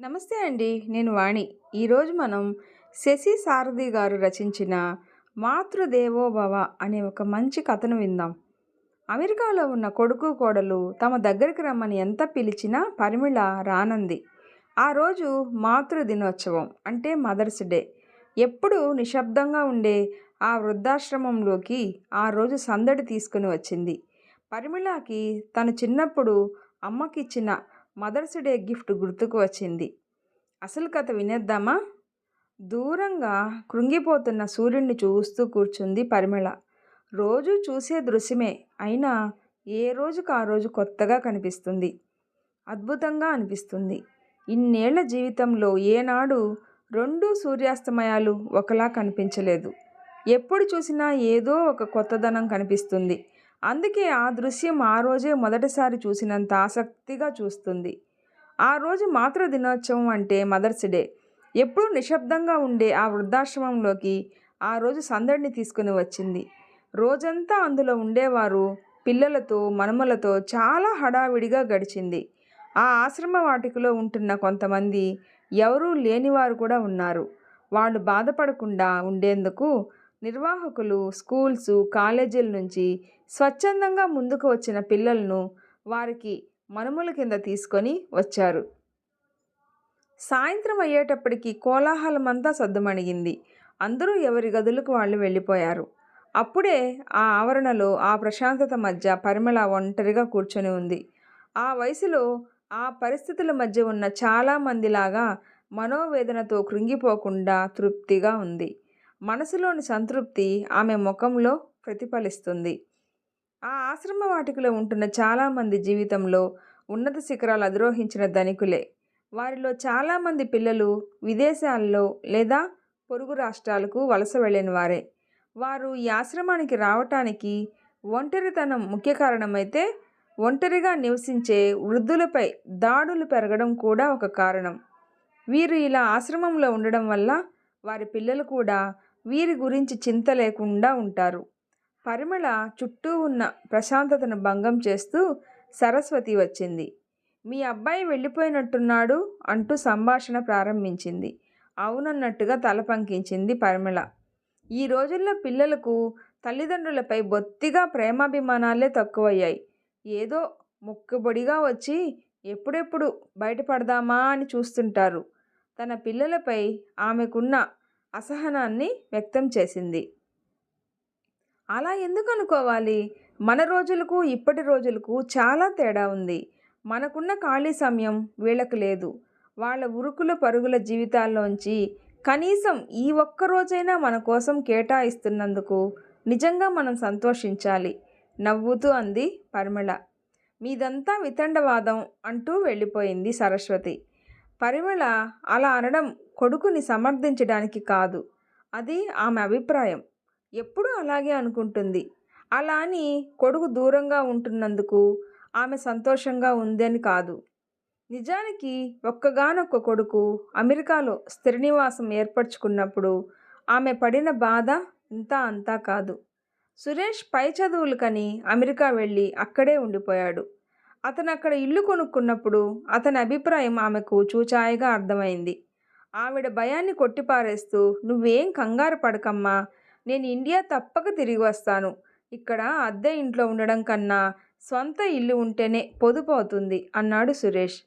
నమస్తే అండి. నేను వాణి. ఈరోజు మనం శశి సారథి గారు రచించిన 'మాతృదేవోభవ' అనే ఒక మంచి కథను విందాం. అమెరికాలో ఉన్న కొడుకు, కోడలు తమ దగ్గరికి రమ్మని ఎంత పిలిచినా పరిమళ రానంది. ఆ రోజు మాతృ దినోత్సవం అంటే మదర్స్ డే. ఎప్పుడూ నిశ్శబ్దంగా ఉండే ఆ వృద్ధాశ్రమంలోకి ఆ రోజు సందడి తీసుకుని వచ్చింది. పరిమళకి తను చిన్నప్పుడు అమ్మకిచ్చిన మదర్స్ డే గిఫ్ట్ గుర్తుకు వచ్చింది. అసలు కథ వినేద్దామా? దూరంగా కృంగిపోతున్న సూర్యుడిని చూస్తూ కూర్చుంది పరిమళ. రోజూ చూసే దృశ్యమే అయినా ఏ రోజుకు ఆ రోజు కొత్తగా కనిపిస్తుంది. అద్భుతంగా అనిపిస్తుంది. ఇన్నేళ్ల జీవితంలో ఏనాడు రెండు సూర్యాస్తమయాలు ఒకలా కనిపించలేదు. ఎప్పుడు చూసినా ఏదో ఒక కొత్తదనం కనిపిస్తుంది. అందుకే ఆ దృశ్యం ఆ రోజే మొదటిసారి చూసినంత ఆసక్తిగా చూస్తుంది. ఆ రోజు మాతృ దినోత్సవం అంటే మదర్స్ డే. ఎప్పుడూ నిశ్శబ్దంగా ఉండే ఆ వృద్ధాశ్రమంలోకి ఆ రోజు సందడిని తీసుకుని వచ్చింది. రోజంతా అందులో ఉండేవారు పిల్లలతో, మనుమలతో చాలా హడావిడిగా గడిచింది. ఆ ఆశ్రమ వాటికలో ఉంటున్న కొంతమంది ఎవరూ లేనివారు కూడా ఉన్నారు. వాళ్ళు బాధపడకుండా ఉండేందుకు నిర్వాహకులు స్కూల్సు, కాలేజీల నుంచి స్వచ్ఛందంగా ముందుకు వచ్చిన పిల్లలను వారికి మనుమల కింద తీసుకొని వచ్చారు. సాయంత్రం అయ్యేటప్పటికి కోలాహలమంతా సద్దుమణిగింది. అందరూ ఎవరి గదులకు వాళ్ళు వెళ్ళిపోయారు. అప్పుడే ఆ ఆవరణలో ఆ ప్రశాంతత మధ్య పరిమళ ఒంటరిగా కూర్చొని ఉంది. ఆ వయసులో ఆ పరిస్థితుల మధ్య ఉన్న చాలామందిలాగా మనోవేదనతో కృంగిపోకుండా తృప్తిగా ఉంది. మనసులోని సంతృప్తి ఆమె ముఖంలో ప్రతిఫలిస్తుంది. ఆ ఆశ్రమ వాటికలో ఉంటున్న చాలామంది జీవితంలో ఉన్నత శిఖరాలు అధిరోహించిన ధనికులే. వారిలో చాలామంది పిల్లలు విదేశాల్లో లేదా పొరుగు రాష్ట్రాలకు వలస వెళ్ళిన వారే. వారు ఈ ఆశ్రమానికి రావటానికి ఒంటరితనం ముఖ్య కారణమైతే, ఒంటరిగా నివసించే వృద్ధులపై దాడులు పెరగడం కూడా ఒక కారణం. వీరు ఇలా ఆశ్రమంలో ఉండడం వల్ల వారి పిల్లలు కూడా వీరి గురించి చింత లేకుండా ఉంటారు. పరిమళ చుట్టూ ఉన్న ప్రశాంతతను భంగం చేస్తూ సరస్వతి వచ్చింది. మీ అబ్బాయి వెళ్ళిపోయినట్టున్నాడు అంటూ సంభాషణ ప్రారంభించింది. అవునన్నట్టుగా తల పంకించింది పరిమళ. ఈ రోజుల్లో పిల్లలకు తల్లిదండ్రులపై బొత్తిగా ప్రేమాభిమానాలే తక్కువయ్యాయి. ఏదో మొక్కుబడిగా వచ్చి ఎప్పుడెప్పుడు బయటపడదామా అని చూస్తుంటారు. తన పిల్లలపై ఆమెకున్న అసహనాన్ని వ్యక్తం చేసింది. అలా ఎందుకు అనుకోవాలి? మన రోజులకు ఇప్పటి రోజులకు చాలా తేడా ఉంది. మనకున్న ఖాళీ సమయం వీళ్ళకు లేదు. వాళ్ళ ఉరుకుల పరుగుల జీవితాల్లోంచి కనీసం ఈ ఒక్క రోజైనా మన కోసం కేటాయిస్తున్నందుకు నిజంగా మనం సంతోషించాలి నవ్వుతూ అంది పరిమళ. మీదంతా వితండవాదం అంటూ వెళ్ళిపోయింది సరస్వతి. పరిమళ అలా అనడం కొడుకుని సమర్థించడానికి కాదు. అది ఆమె అభిప్రాయం. ఎప్పుడూ అలాగే అనుకుంటుంది. అలా అని కొడుకు దూరంగా ఉంటున్నందుకు ఆమె సంతోషంగా ఉందని కాదు. నిజానికి ఒక్కగానొక్క కొడుకు అమెరికాలో స్థిర నివాసం ఏర్పరచుకున్నప్పుడు ఆమె పడిన బాధ ఇంతా అంతా కాదు. సురేష్ పై చదువులకని అమెరికా వెళ్ళి అక్కడే ఉండిపోయాడు. అతను అక్కడ ఇల్లు కొనుక్కున్నప్పుడు అతని అభిప్రాయం ఆమెకు చూచాయిగా అర్థమైంది. ఆవిడ భయాన్ని కొట్టిపారేస్తూ, నువ్వేం కంగారు పడకమ్మా, నేను ఇండియా తప్పక తిరిగి వస్తాను. ఇక్కడ అద్దె ఇంట్లో ఉండడం కన్నా స్వంత ఇల్లు ఉంటేనే పొదుపు అవుతుంది అన్నాడు సురేష్.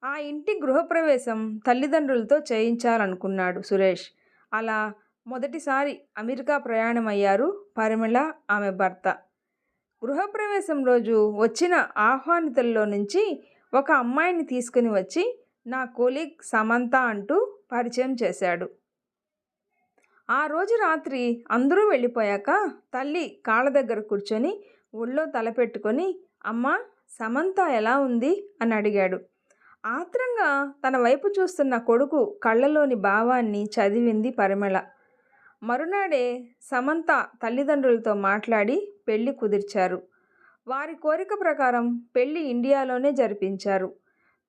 ఆ ఇంటి గృహప్రవేశం తల్లిదండ్రులతో చేయించాలనుకున్నాడు సురేష్. అలా మొదటిసారి అమెరికా ప్రయాణమయ్యారు పరిమళ, ఆమె భర్త. గృహప్రవేశం రోజు వచ్చిన ఆహ్వానితుల్లో నుంచి ఒక అమ్మాయిని తీసుకుని వచ్చి నా కొలీగ్ సమంత అంటూ పరిచయం చేశాడు. ఆ రోజు రాత్రి అందరూ వెళ్ళిపోయాక తల్లి కాళ్ళ దగ్గర కూర్చొని ఒళ్ళో తలపెట్టుకొని అమ్మా సమంత ఎలా ఉంది అని అడిగాడు. ఆత్రంగా తన వైపు చూస్తున్న కొడుకు కళ్ళలోని భావాన్ని చదివింది పరిమళ. మరునాడే సమంత తల్లిదండ్రులతో మాట్లాడి పెళ్లి కుదిర్చారు. వారి కోరిక ప్రకారం పెళ్లి ఇండియాలోనే జరిపించారు.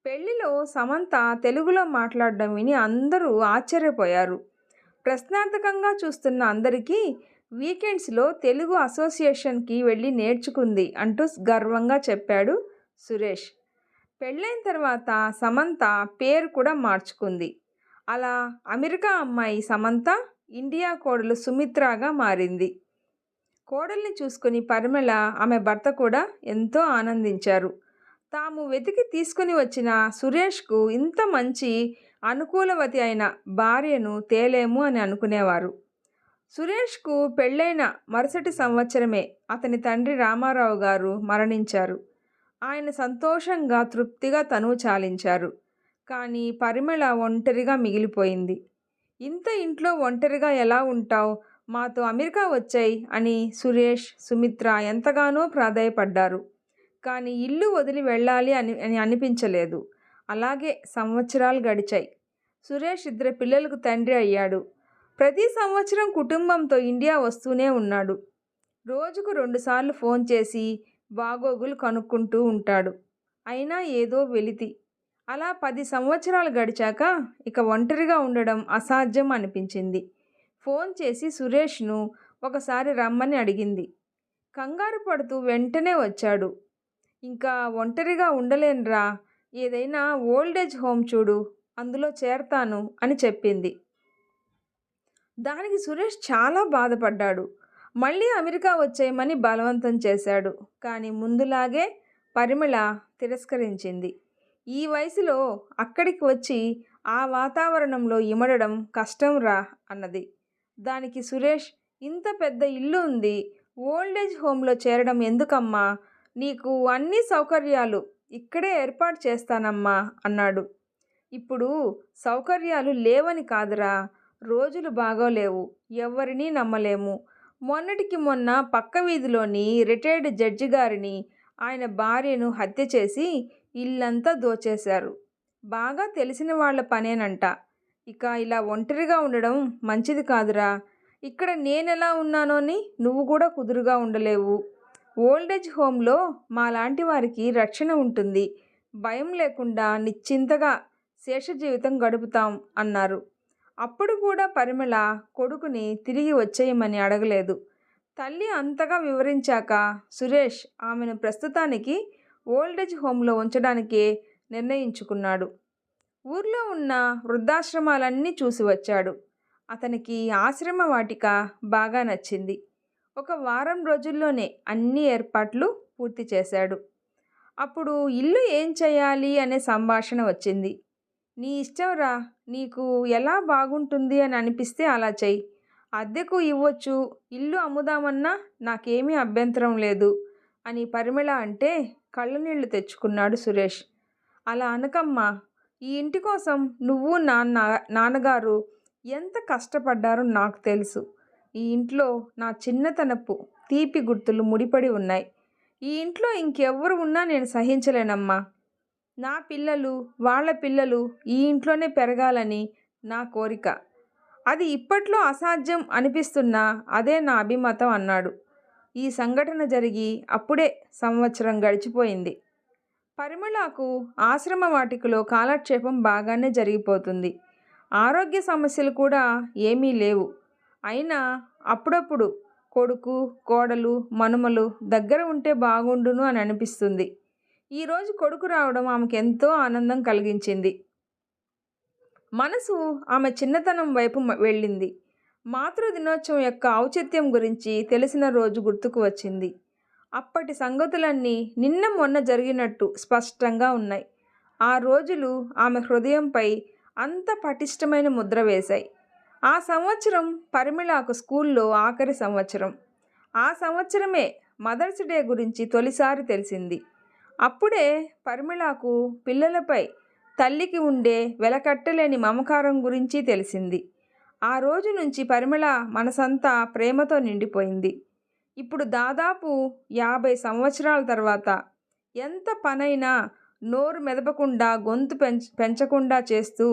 పెళ్లిలో సమంత తెలుగులో మాట్లాడడం విని అందరూ ఆశ్చర్యపోయారు. ప్రశ్నార్థకంగా చూస్తున్న అందరికీ వీకెండ్స్లో తెలుగు అసోసియేషన్కి వెళ్ళి నేర్చుకుంది అంటూ గర్వంగా చెప్పాడు సురేష్. పెళ్ళైన తర్వాత సమంత పేరు కూడా మార్చుకుంది. అలా అమెరికా అమ్మాయి సమంత ఇండియా కోడలు సుమిత్రగా మారింది. కోడల్ని చూసుకుని పరిమళ, ఆమె భర్త కూడా ఎంతో ఆనందించారు. తాము వెతికి తీసుకుని వచ్చిన సురేష్కు ఇంత మంచి అనుకూలవతి అయిన భార్యను తేలేము అని అనుకునేవారు. సురేష్కు పెళ్ళైన మరుసటి సంవత్సరమే అతని తండ్రి రామారావు గారు మరణించారు. ఆయన సంతోషంగా తృప్తిగా తనువు చాలించారు. కానీ పరిమళ ఒంటరిగా మిగిలిపోయింది. ఇంత ఇంట్లో ఒంటరిగా ఎలా ఉంటావు, మాతో అమెరికా వచ్చాయి అని సురేష్, సుమిత్ర ఎంతగానో ప్రాధేయపడ్డారు. కానీ ఇల్లు వదిలి వెళ్ళాలి అని అనిపించలేదు. అలాగే సంవత్సరాలు గడిచాయి. సురేష్ 2 పిల్లలకు తండ్రి అయ్యాడు. ప్రతి సంవత్సరం కుటుంబంతో ఇండియా వస్తూనే ఉన్నాడు. రోజుకు 2 సార్లు ఫోన్ చేసి బాగోగులు కనుక్కుంటూ ఉంటాడు. అయినా ఏదో వెలితి. అలా 10 సంవత్సరాలు గడిచాక ఇక ఒంటరిగా ఉండడం అసాధ్యం అనిపించింది. ఫోన్ చేసి సురేష్ను ఒకసారి రమ్మని అడిగింది. కంగారు పడుతూ వెంటనే వచ్చాడు. ఇంకా ఒంటరిగా ఉండలేనురా, ఏదైనా ఓల్డేజ్ హోమ్ చూడు, అందులో చేరతాను అని చెప్పింది. దానికి సురేష్ చాలా బాధపడ్డాడు. మళ్ళీ అమెరికా వచ్చేయమని బలవంతం చేశాడు. కానీ ముందులాగే పరిమళ తిరస్కరించింది. ఈ వయసులో అక్కడికి వచ్చి ఆ వాతావరణంలో ఇమడడం కష్టం రా అన్నది. దానికి సురేష్, ఇంత పెద్ద ఇల్లు ఉంది, ఓల్డేజ్ హోమ్లో చేరడం ఎందుకమ్మా, నీకు అన్ని సౌకర్యాలు ఇక్కడే ఏర్పాటు చేస్తానమ్మా అన్నాడు. ఇప్పుడు సౌకర్యాలు లేవని కాదురా, రోజులు బాగోలేవు, ఎవరినీ నమ్మలేము. మొన్నటికి మొన్న పక్క వీధిలోని రిటైర్డ్ జడ్జి గారిని, ఆయన భార్యను హత్య చేసి ఇల్లంతా దోచేశారు. బాగా తెలిసిన వాళ్ళ పనేనంట. ఇక ఇలా ఒంటరిగా ఉండడం మంచిది కాదురా. ఇక్కడ నేనెలా ఉన్నానోని నువ్వు కూడా కుదురుగా ఉండలేవు. ఓల్డేజ్ హోమ్లో మాలాంటి వారికి రక్షణ ఉంటుంది. భయం లేకుండా నిశ్చింతగా శేష జీవితం గడుపుతాం అన్నారు. అప్పుడు కూడా పరిమళ కొడుకుని తిరిగి వచ్చేయమని అడగలేదు. తల్లి అంతగా వివరించాక సురేష్ ఆమెను ప్రస్తుతానికి ఓల్డేజ్ హోమ్లో ఉంచడానికే నిర్ణయించుకున్నాడు. ఊర్లో ఉన్న వృద్ధాశ్రమాలన్నీ చూసి వచ్చాడు. అతనికి ఆశ్రమ వాటిక బాగా నచ్చింది. ఒక వారం రోజుల్లోనే అన్ని ఏర్పాట్లు పూర్తి చేశాడు. అప్పుడు ఇల్లు ఏం చేయాలి అనే సంభాషణ వచ్చింది. నీ ఇష్టంరా, నీకు ఎలా బాగుంటుంది అని అనిపిస్తే అలా చెయ్యి. అద్దెకు ఇవ్వచ్చు, ఇల్లు అమ్ముదామన్నా నాకేమీ అభ్యంతరం లేదు అని పరిమళ అంటే కళ్ళనీళ్లు తెచ్చుకున్నాడు సురేష్. అలా అనకమ్మా, ఈ ఇంటి కోసం నువ్వు నాన్నగారు ఎంత కష్టపడ్డారో నాకు తెలుసు. ఈ ఇంట్లో నా చిన్నతనపు తీపి గుర్తులు ముడిపడి ఉన్నాయి. ఈ ఇంట్లో ఇంకెవ్వరు ఉన్నా నేను సహించలేనమ్మా. నా పిల్లలు, వాళ్ళ పిల్లలు ఈ ఇంట్లోనే పెరగాలని నా కోరిక. అది ఇప్పట్లో అసాధ్యం అనిపిస్తున్నా అదే నా అభిమతం అన్నాడు. ఈ సంఘటన జరిగి అప్పుడే సంవత్సరం గడిచిపోయింది. పరిమళకు ఆశ్రమ వాటికలో కాలక్షేపం బాగానే జరిగిపోతుంది. ఆరోగ్య సమస్యలు కూడా ఏమీ లేవు. అయినా అప్పుడప్పుడు కొడుకు, కోడలు, మనుమలు దగ్గర ఉంటే బాగుండును అని అనిపిస్తుంది. ఈరోజు కొడుకు రావడం ఆమెకు ఎంతో ఆనందం కలిగించింది. మనసు ఆమె చిన్నతనం వైపు వెళ్ళింది. మాతృ దినోత్సవం యొక్క ఔచిత్యం గురించి తెలిసిన రోజు గుర్తుకు వచ్చింది. అప్పటి సంగతులన్నీ నిన్న మొన్న జరిగినట్టు స్పష్టంగా ఉన్నాయి. ఆ రోజులు ఆమె హృదయంపై అంత పటిష్టమైన ముద్ర వేశాయి. ఆ సంవత్సరం పరిమళకు స్కూల్లో ఆఖరి సంవత్సరం. ఆ సంవత్సరమే మదర్స్ డే గురించి తొలిసారి తెలిసింది. అప్పుడే పరిమళకు పిల్లలపై తల్లికి ఉండే వెలకట్టలేని మమకారం గురించి తెలిసింది. ఆ రోజు నుంచి పరిమళ మనసంతా ప్రేమతో నిండిపోయింది. ఇప్పుడు దాదాపు 50 సంవత్సరాల తర్వాత ఎంత పనైనా నోరు మెదపకుండా, గొంతు పెంచకుండా చేస్తూ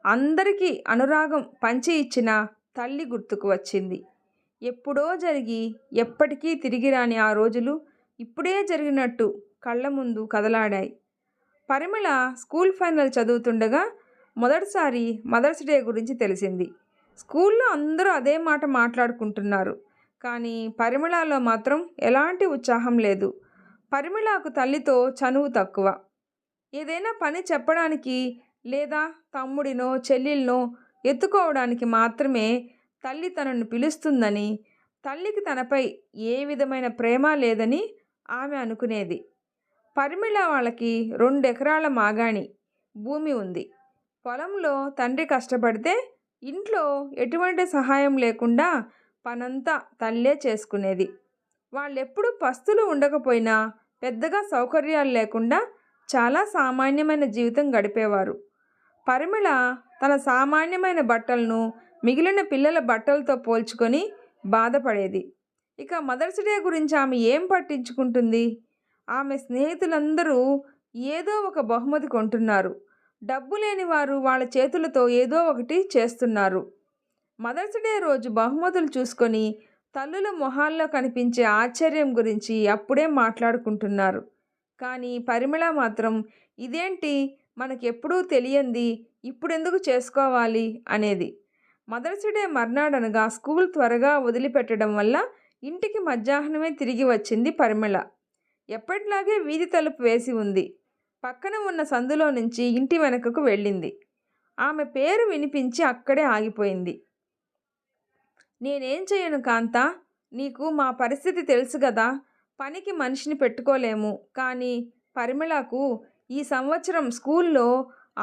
అందరికీ అనురాగం పంచి ఇచ్చిన తల్లి గుర్తుకు వచ్చింది. ఎప్పుడో జరిగి ఎప్పటికీ తిరిగి రాని ఆ రోజులు ఇప్పుడే జరిగినట్టు కళ్ళ ముందు కదలాడాయి. పరిమళ స్కూల్ ఫైనల్ చదువుతుండగా మొదటిసారి మదర్స్ డే గురించి తెలిసింది. స్కూల్లో అందరూ అదే మాట మాట్లాడుకుంటున్నారు. కానీ పరిమళలో మాత్రం ఎలాంటి ఉత్సాహం లేదు. పరిమళకు తల్లితో చనువు తక్కువ. ఏదైనా పని చెప్పడానికి లేదా తమ్ముడినో చెల్లెలినో ఎత్తుకోవడానికి మాత్రమే తల్లి తనను పిలుస్తుందని, తల్లికి తనపై ఏ విధమైన ప్రేమ లేదని ఆమె అనుకునేది. పరిమిళ వాళ్ళకి 2 ఎకరాల మాగాణి భూమి ఉంది. పొలంలో తండ్రి కష్టపడితే ఇంట్లో ఎటువంటి సహాయం లేకుండా పనంతా తల్లే చేసుకునేది. వాళ్ళెప్పుడు పస్తులు ఉండకపోయినా పెద్దగా సౌకర్యాలు లేకుండా చాలా సామాన్యమైన జీవితం గడిపేవారు. పరిమళ తన సామాన్యమైన బట్టలను మిగిలిన పిల్లల బట్టలతో పోల్చుకొని బాధపడేది. ఇక మదర్స్ డే గురించి ఆమె ఏం పట్టించుకుంటుంది? ఆమె స్నేహితులందరూ ఏదో ఒక బహుమతి కొంటున్నారు. డబ్బు లేని వారు వాళ్ళ చేతులతో ఏదో ఒకటి చేస్తున్నారు. మదర్స్ డే రోజు బహుమతులు చూసుకొని తల్లుల మొహాల్లో కనిపించే ఆశ్చర్యం గురించి అప్పుడే మాట్లాడుకుంటున్నారు. కానీ పరిమళ మాత్రం ఇదేంటి, మనకెప్పుడూ తెలియంది ఇప్పుడెందుకు చేసుకోవాలి అనేది. మదర్స్ డే మర్నాడనగా స్కూల్ త్వరగా వదిలిపెట్టడం వల్ల ఇంటికి మధ్యాహ్నమే తిరిగి వచ్చింది పరిమళ. ఎప్పటిలాగే వీధి తలుపు వేసి ఉంది. పక్కన ఉన్న సందులో నుంచి ఇంటి వెనకకు వెళ్ళింది. ఆమె పేరు వినిపించి అక్కడే ఆగిపోయింది. నేనేం చేయను కాంతా, నీకు మా పరిస్థితి తెలుసు గదా. పనికి మనిషిని పెట్టుకోలేము. కానీ పరిమళకు ఈ సంవత్సరం స్కూల్లో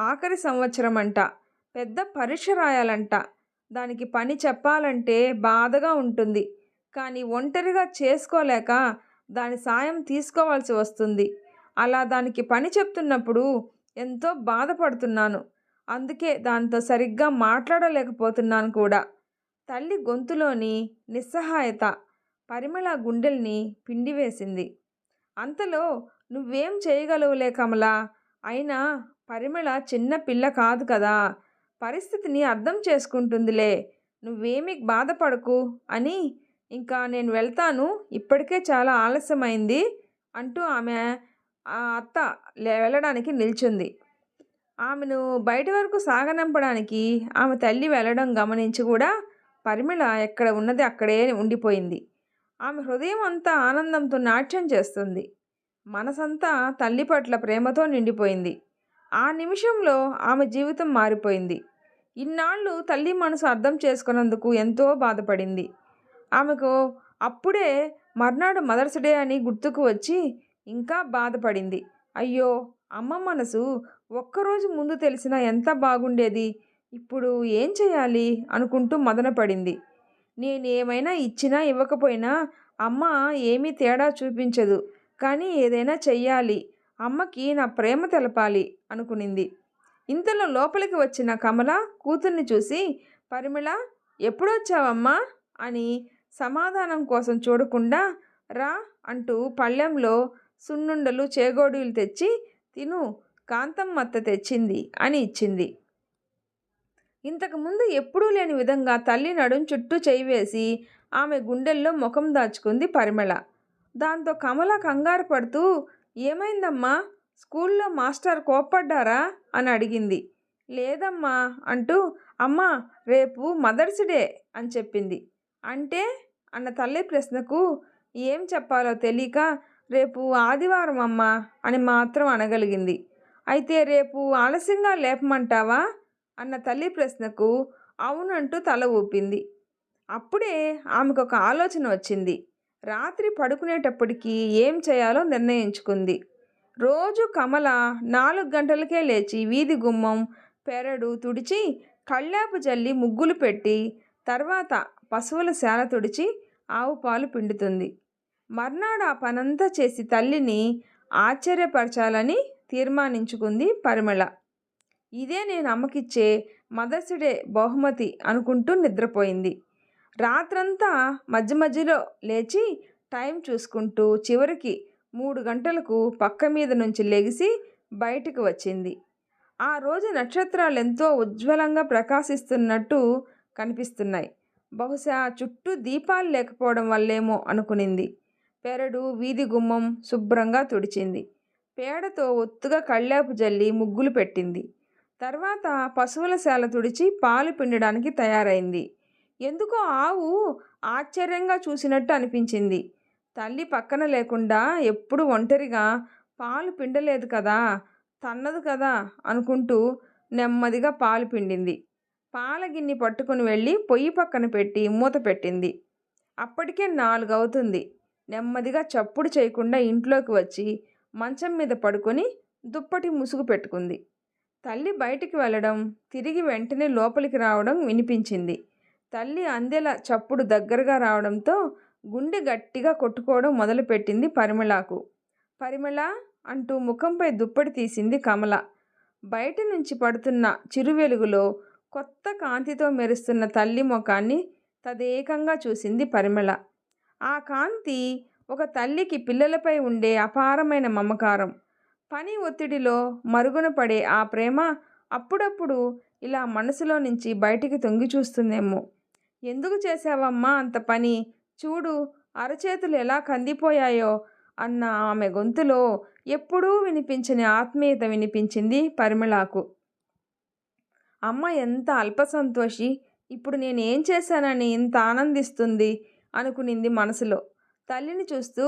ఆఖరి సంవత్సరం అంట. పెద్ద పరీక్ష రాయాలంట. దానికి పని చెప్పాలంటే బాధగా ఉంటుంది. కానీ ఒంటరిగా చేసుకోలేక దాని సాయం తీసుకోవాల్సి వస్తుంది. అలా దానికి పని చెప్తున్నప్పుడు ఎంతో బాధపడుతున్నాను. అందుకే దాంతో సరిగ్గా మాట్లాడలేకపోతున్నాను కూడా. తల్లి గొంతులోని నిస్సహాయత పరిమళ గుండెల్ని పిండివేసింది. అంతలో నువ్వేం చేయగలవులే కమలా. అయినా పరిమళ చిన్న పిల్ల కాదు కదా. పరిస్థితిని అర్థం చేసుకుంటుందిలే. నువ్వేమీ బాధపడకు అని ఇంకా నేను వెళ్తాను, ఇప్పటికే చాలా ఆలస్యమైంది అంటూ ఆమె అత్త వెళ్ళడానికి నిల్చుంది. ఆమెను బయటి వరకు సాగనంపడానికి ఆమె తల్లి వెళ్ళడం గమనించి కూడా పరిమళ ఎక్కడ ఉన్నది అక్కడే ఉండిపోయింది. ఆమె హృదయం అంతా ఆనందంతో నాట్యం చేస్తుంది. మనసంతా తల్లి పట్ల ప్రేమతో నిండిపోయింది. ఆ నిమిషంలో ఆమె జీవితం మారిపోయింది. ఇన్నాళ్ళు తల్లి మనసు అర్థం చేసుకున్నందుకు ఎంతో బాధపడింది. ఆమెకు అప్పుడే మర్నాడు మదర్స్ డే అని గుర్తుకు వచ్చి ఇంకా బాధపడింది. అయ్యో, అమ్మ మనసు ఒక్కరోజు ముందు తెలిసినా ఎంత బాగుండేది. ఇప్పుడు ఏం చేయాలి అనుకుంటూ మదనపడింది. నేనేమైనా ఇచ్చినా ఇవ్వకపోయినా అమ్మ ఏమీ తేడా చూపించదు. కానీ ఏదైనా చెయ్యాలి, అమ్మకి నా ప్రేమ తెలపాలి అనుకునింది. ఇంతలో లోపలికి వచ్చిన కమల కూతుర్ని చూసి, పరిమళ ఎప్పుడొచ్చావమ్మా అని సమాధానం కోసం చూడకుండా రా అంటూ పళ్ళెంలో సున్నుండలు చేగోడీలు తెచ్చి తిను, కాంతమ్మత్త తెచ్చింది అని ఇచ్చింది. ఇంతకుముందు ఎప్పుడూ లేని విధంగా తల్లి నడుం చుట్టూ చేయి వేసి ఆమె గుండెల్లో ముఖం దాచుకుంది పరిమళ. దాంతో కమల కంగారు పడుతూ, ఏమైందమ్మా, స్కూల్లో మాస్టర్ కోప్పడ్డారా అని అడిగింది. లేదమ్మా అంటూ, అమ్మా రేపు మదర్స్ డే అని చెప్పింది. అంటే అన్న తల్లి ప్రశ్నకు ఏం చెప్పాలో తెలియక రేపు ఆదివారం అమ్మా అని మాత్రం అనగలిగింది. అయితే రేపు ఆలస్యంగా లేపమంటావా అన్న తల్లి ప్రశ్నకు అవునంటూ తల ఊపింది. అప్పుడే ఆమెకు ఒక ఆలోచన వచ్చింది. రాత్రి పడుకునేటప్పటికి ఏం చేయాలో నిర్ణయించుకుంది. రోజు కమల 4 గంటలకే లేచి వీధి గుమ్మం పెరడు తుడిచి కళ్ళాపు జల్లి ముగ్గులు పెట్టి తర్వాత పశువుల శాల తుడిచి ఆవు పాలు పిండుతుంది. మర్నాడు ఆ పనంతా చేసి తల్లిని ఆశ్చర్యపరచాలని తీర్మానించుకుంది పరిమళ. ఇదే నేను అమ్మకిచ్చే మదర్స్ డే బహుమతి అనుకుంటూ నిద్రపోయింది. రాత్రంతా మధ్య మధ్యలో లేచి టైం చూసుకుంటూ చివరికి 3 గంటలకు పక్క మీద నుంచి లెగిసి బయటికి వచ్చింది. ఆ రోజు నక్షత్రాలు ఎంతో ఉజ్వలంగా ప్రకాశిస్తున్నట్టు కనిపిస్తున్నాయి. బహుశా చుట్టూ దీపాలు లేకపోవడం వల్లేమో అనుకునింది. పెరడు వీధి గుమ్మం శుభ్రంగా తుడిచింది. పేడతో ఒత్తుగా కళ్ళాపు జల్లి ముగ్గులు పెట్టింది. తర్వాత పశువుల శాల తుడిచి పాలు పిండడానికి తయారైంది. ఎందుకో ఆవు ఆశ్చర్యంగా చూసినట్టు అనిపించింది. తల్లి పక్కన లేకుండా ఎప్పుడు ఒంటరిగా పాలు పిండలేదు కదా. తన్నదు కదా అనుకుంటూ నెమ్మదిగా పాలు పిండింది. పాల గిన్నె పట్టుకుని వెళ్ళి పొయ్యి పక్కన పెట్టి మూత పెట్టింది. అప్పటికే 4 అవుతుంది. నెమ్మదిగా చప్పుడు చేయకుండా ఇంట్లోకి వచ్చి మంచం మీద పడుకొని దుప్పటి ముసుగు పెట్టుకుంది. తల్లి బయటికి వెళ్ళడం, తిరిగి వెంటనే లోపలికి రావడం వినిపించింది. తల్లి అందెల చప్పుడు దగ్గరగా రావడంతో గుండె గట్టిగా కొట్టుకోవడం మొదలుపెట్టింది పరిమళకు. పరిమళ అంటూ ముఖంపై దుప్పటి తీసింది కమల. బయట నుంచి పడుతున్న చిరువెలుగులో కొత్త కాంతితో మెరుస్తున్న తల్లి ముఖాన్ని తదేకంగా చూసింది పరిమళ. ఆ కాంతి ఒక తల్లికి పిల్లలపై ఉండే అపారమైన మమకారం. పని ఒత్తిడిలో మరుగున పడే ఆ ప్రేమ అప్పుడప్పుడు ఇలా మనసులో నుంచి బయటికి తొంగి చూస్తుందేమో. ఎందుకు చేశావమ్మా అంత పని? చూడు అరచేతులు ఎలా కందిపోయాయో అన్న ఆమె గొంతులో ఎప్పుడూ వినిపించని ఆత్మీయత వినిపించింది పరిమళకు. అమ్మ ఎంత అల్పసంతోషి, ఇప్పుడు నేనేం చేశానని ఇంత ఆనందిస్తుంది అనుకునింది మనసులో. తల్లిని చూస్తూ,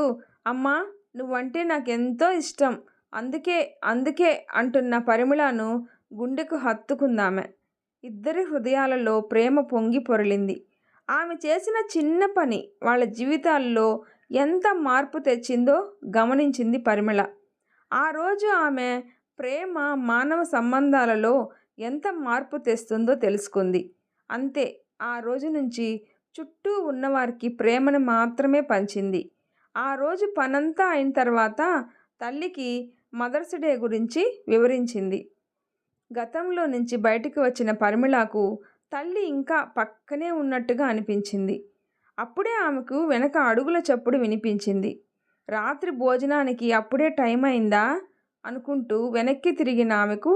అమ్మా నువ్వంటే నాకెంతో ఇష్టం, అందుకే అందుకే అంటున్న పరిమళను గుండెకు హత్తుకుందామె. ఇద్దరి హృదయాలలో ప్రేమ పొంగి పొరలింది. ఆమె చేసిన చిన్న పని వాళ్ళ జీవితాల్లో ఎంత మార్పు తెచ్చిందో గమనించింది పరిమళ. ఆ రోజు ఆమె ప్రేమ మానవ సంబంధాలలో ఎంత మార్పు తెస్తుందో తెలుసుకుంది. అంతే, ఆ రోజు నుంచి చుట్టూ ఉన్నవారికి ప్రేమను మాత్రమే పంచింది. ఆ రోజు పనంతా అయిన తర్వాత తల్లికి మదర్స్ డే గురించి వివరించింది. గతంలో నుంచి బయటికి వచ్చిన పరిమళకు తల్లి ఇంకా పక్కనే ఉన్నట్టుగా అనిపించింది. అప్పుడే ఆమెకు వెనక అడుగుల చప్పుడు వినిపించింది. రాత్రి భోజనానికి అప్పుడే టైం అయిందా అనుకుంటూ వెనక్కి తిరిగిన ఆమెకు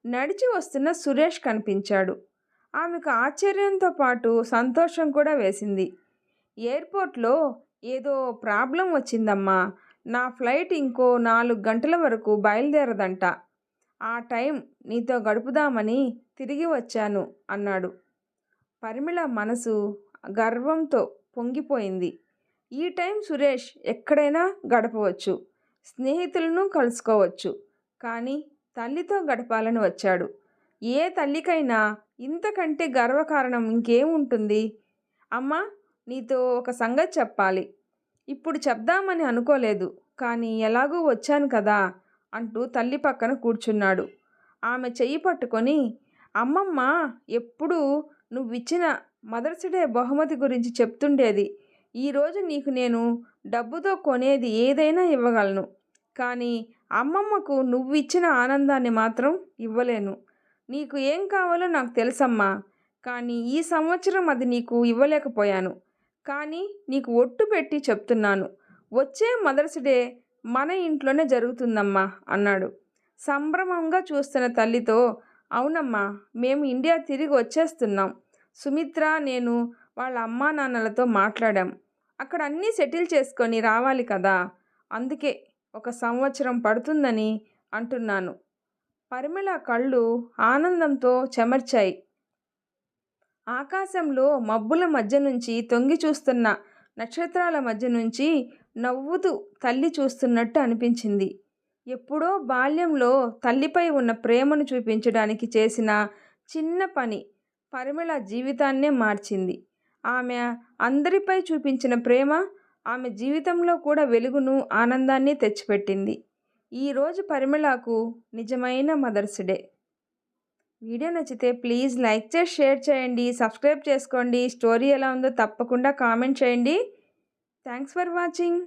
నడిచి వస్తున్న సురేష్ కనిపించాడు. ఆమెకు ఆశ్చర్యంతో పాటు సంతోషం కూడా వేసింది. ఎయిర్పోర్ట్లో ఏదో ప్రాబ్లం వచ్చిందమ్మా, నా ఫ్లైట్ ఇంకో 4 గంటల వరకు బయలుదేరదంట, ఆ టైం నీతో గడుపుదామని తిరిగి వచ్చాను అన్నాడు. పరిమళ మనసు గర్వంతో పొంగిపోయింది. ఈ టైం సురేష్ ఎక్కడైనా గడపవచ్చు, స్నేహితులను కలుసుకోవచ్చు, కానీ తల్లితో గడపాలని వచ్చాడు. ఏ తల్లికైనా ఇంతకంటే గర్వకారణం ఇంకేముంటుంది? అమ్మా నీతో ఒక సంగతి చెప్పాలి, ఇప్పుడు చెప్దామని అనుకోలేదు, కానీ ఎలాగూ వచ్చాను కదా అంటూ తల్లి పక్కన కూర్చున్నాడు. ఆమె చెయ్యి పట్టుకొని, అమ్మమ్మ ఎప్పుడూ నువ్విచ్చిన మదర్స్ డే బహుమతి గురించి చెప్తుండేది. ఈరోజు నీకు నేను డబ్బుతో కొనేది ఏదైనా ఇవ్వగలను, కానీ అమ్మమ్మకు నువ్విచ్చిన ఆనందాన్ని మాత్రం ఇవ్వలేను. నీకు ఏం కావాలో నాకు తెలుసమ్మా, కానీ ఈ సంవత్సరం అది నీకు ఇవ్వలేకపోయాను. కానీ నీకు ఒట్టు పెట్టి చెప్తున్నాను, వచ్చే మదర్స్ డే మన ఇంట్లోనే జరుగుతుందమ్మా అన్నాడు. సంభ్రమంగా చూస్తున్న తల్లితో, అవునమ్మా మేము ఇండియా తిరిగి వచ్చేస్తున్నాం. సుమిత్ర నేను వాళ్ళ అమ్మా నాన్నలతో మాట్లాడాం, అక్కడ అన్నీ సెటిల్ చేసుకొని రావాలి కదా, అందుకే 1 సంవత్సరం పడుతుందని అంటున్నాను. పరిమళ కళ్ళు ఆనందంతో చెమర్చాయి. ఆకాశంలో మబ్బుల మధ్య నుంచి తొంగి చూస్తున్న నక్షత్రాల మధ్య నుంచి నవ్వుతూ తల్లి చూస్తున్నట్టు అనిపించింది. ఎప్పుడో బాల్యంలో తల్లిపై ఉన్న ప్రేమను చూపించడానికి చేసిన చిన్న పని పరిమళ జీవితాన్నే మార్చింది. ఆమె అందరిపై చూపించిన ప్రేమ ఆమె జీవితంలో కూడా వెలుగును, ఆనందాన్ని తెచ్చిపెట్టింది. ఈరోజు పరిమళకు నిజమైన మదర్స్ డే. వీడియో నచ్చితే ప్లీజ్ లైక్ చేసి షేర్ చేయండి, సబ్స్క్రైబ్ చేసుకోండి. స్టోరీ ఎలా ఉందో తప్పకుండా కామెంట్ చేయండి. Thanks for watching.